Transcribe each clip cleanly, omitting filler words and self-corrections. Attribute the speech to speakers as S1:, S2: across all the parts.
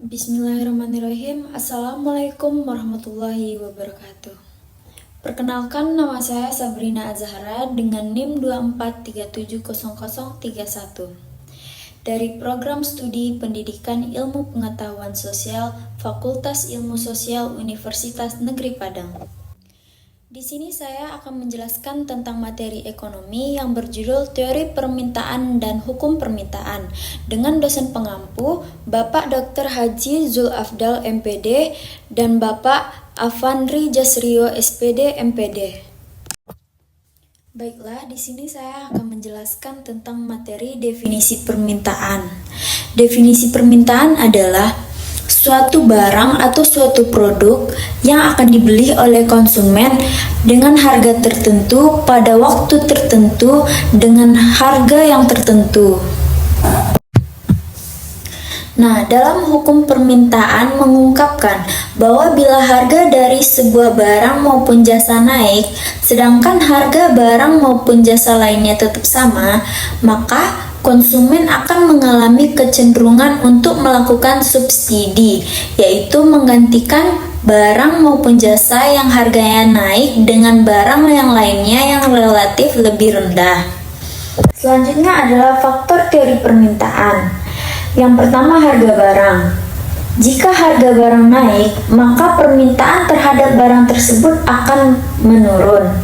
S1: Bismillahirrahmanirrahim. Assalamualaikum warahmatullahi wabarakatuh. Perkenalkan, nama saya Sabrina Azahra dengan NIM 24370031 dari Program Studi Pendidikan Ilmu Pengetahuan Sosial Fakultas Ilmu Sosial Universitas Negeri Padang. Di sini saya akan menjelaskan tentang materi ekonomi yang berjudul Teori Permintaan dan Hukum Permintaan dengan dosen pengampu Bapak Dr. Haji Zul Afdal MPD dan Bapak Afandri Jasrio SPD MPD. Baiklah, di sini saya akan menjelaskan tentang materi definisi permintaan. Definisi permintaan adalah suatu barang atau suatu produk yang akan dibeli oleh konsumen dengan harga tertentu pada waktu tertentu dengan harga yang tertentu. Nah, dalam hukum permintaan mengungkapkan bahwa bila harga dari sebuah barang maupun jasa naik, sedangkan harga barang maupun jasa lainnya tetap sama, maka konsumen akan mengalami kecenderungan untuk melakukan subsidi, yaitu menggantikan barang maupun jasa yang harganya naik dengan barang yang lainnya yang relatif lebih rendah. Selanjutnya adalah faktor teori permintaan. Yang pertama, harga barang. Jika harga barang naik, maka permintaan terhadap barang tersebut akan menurun.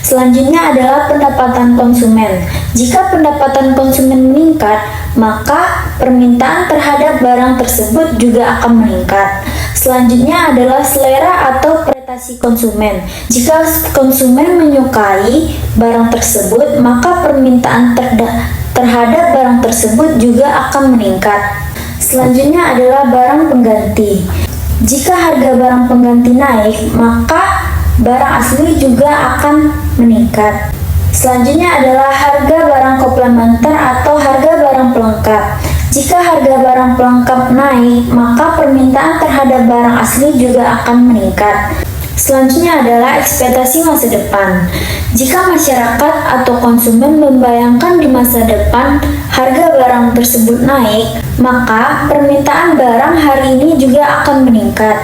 S1: Selanjutnya adalah pendapatan konsumen. Jika pendapatan konsumen meningkat, maka permintaan terhadap barang tersebut juga akan meningkat. Selanjutnya adalah selera atau preferensi konsumen. Jika konsumen menyukai barang tersebut, maka permintaan terhadap barang tersebut juga akan meningkat. Selanjutnya adalah barang pengganti. Jika harga barang pengganti naik, maka barang asli juga akan meningkat. Selanjutnya adalah harga barang komplementer atau harga barang pelengkap. Jika harga barang pelengkap naik, maka permintaan terhadap barang asli juga akan meningkat. Selanjutnya adalah ekspektasi masa depan. Jika masyarakat atau konsumen membayangkan di masa depan harga barang tersebut naik, maka permintaan barang hari ini juga akan meningkat.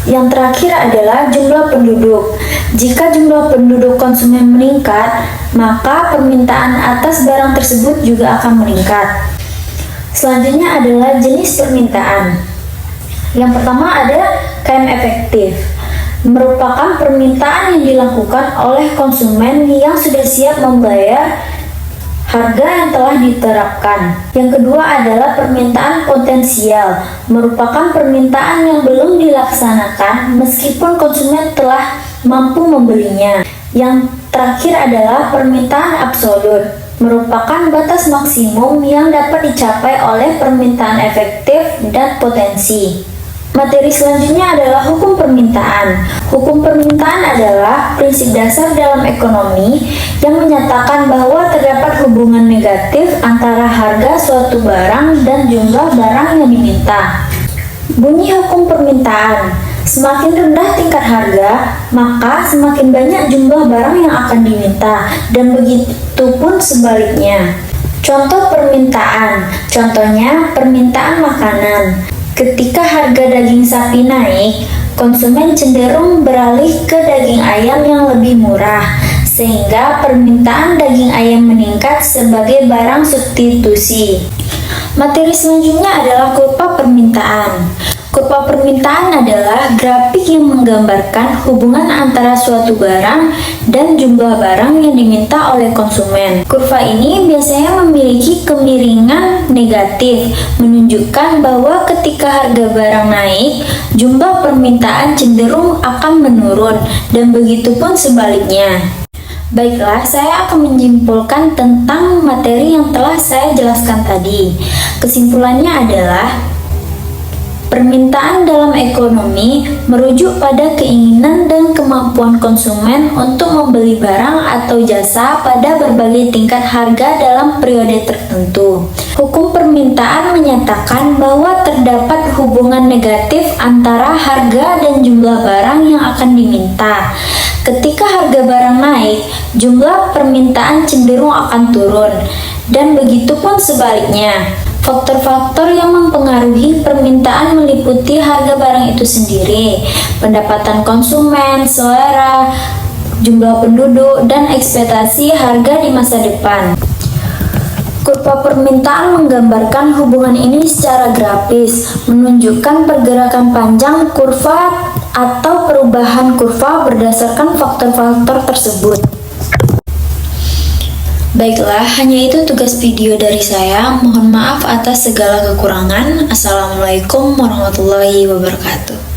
S1: Yang terakhir adalah jumlah penduduk. Jika jumlah penduduk konsumen meningkat, maka permintaan atas barang tersebut juga akan meningkat. Selanjutnya adalah jenis permintaan. Yang pertama ada KM efektif, merupakan permintaan yang dilakukan oleh konsumen yang sudah siap membayar harga yang telah diterapkan. Yang kedua adalah permintaan potensial, merupakan permintaan yang belum dilaksanakan meskipun konsumen telah mampu membelinya. Yang terakhir adalah permintaan absolut, merupakan batas maksimum yang dapat dicapai oleh permintaan efektif dan potensi. Materi selanjutnya adalah hukum permintaan. Hukum permintaan adalah prinsip dasar dalam ekonomi yang menyatakan bahwa terdapat hubungan negatif antara harga suatu barang dan jumlah barang yang diminta. Bunyi hukum permintaan: semakin rendah tingkat harga, maka semakin banyak jumlah barang yang akan diminta, dan begitu pun sebaliknya. Contoh permintaan, contohnya permintaan makanan. Ketika harga daging sapi naik, konsumen cenderung beralih ke daging ayam yang lebih murah, sehingga permintaan daging ayam meningkat sebagai barang substitusi. Materi selanjutnya adalah kurva permintaan. Kurva permintaan adalah grafik yang menggambarkan hubungan antara suatu barang dan jumlah barang yang diminta oleh konsumen. Kurva ini biasanya memiliki kemiringan negatif, menunjukkan bahwa ketika harga barang naik, jumlah permintaan cenderung akan menurun, dan begitu pun sebaliknya. Baiklah, saya akan menyimpulkan tentang materi yang telah saya jelaskan tadi. Kesimpulannya adalah permintaan dalam ekonomi merujuk pada keinginan dan kemampuan konsumen untuk membeli barang atau jasa pada berbagai tingkat harga dalam periode tertentu. Hukum permintaan menyatakan bahwa terdapat hubungan negatif antara harga dan jumlah barang yang akan diminta. Ketika harga barang naik, jumlah permintaan cenderung akan turun, dan begitu pun sebaliknya. Faktor-faktor yang mempengaruhi permintaan meliputi harga barang itu sendiri, pendapatan konsumen, selera, jumlah penduduk, dan ekspektasi harga di masa depan. Kurva permintaan menggambarkan hubungan ini secara grafis, menunjukkan pergerakan panjang kurva atau perubahan kurva berdasarkan faktor-faktor tersebut. Baiklah, hanya itu tugas video dari saya. Mohon maaf atas segala kekurangan. Assalamualaikum warahmatullahi wabarakatuh.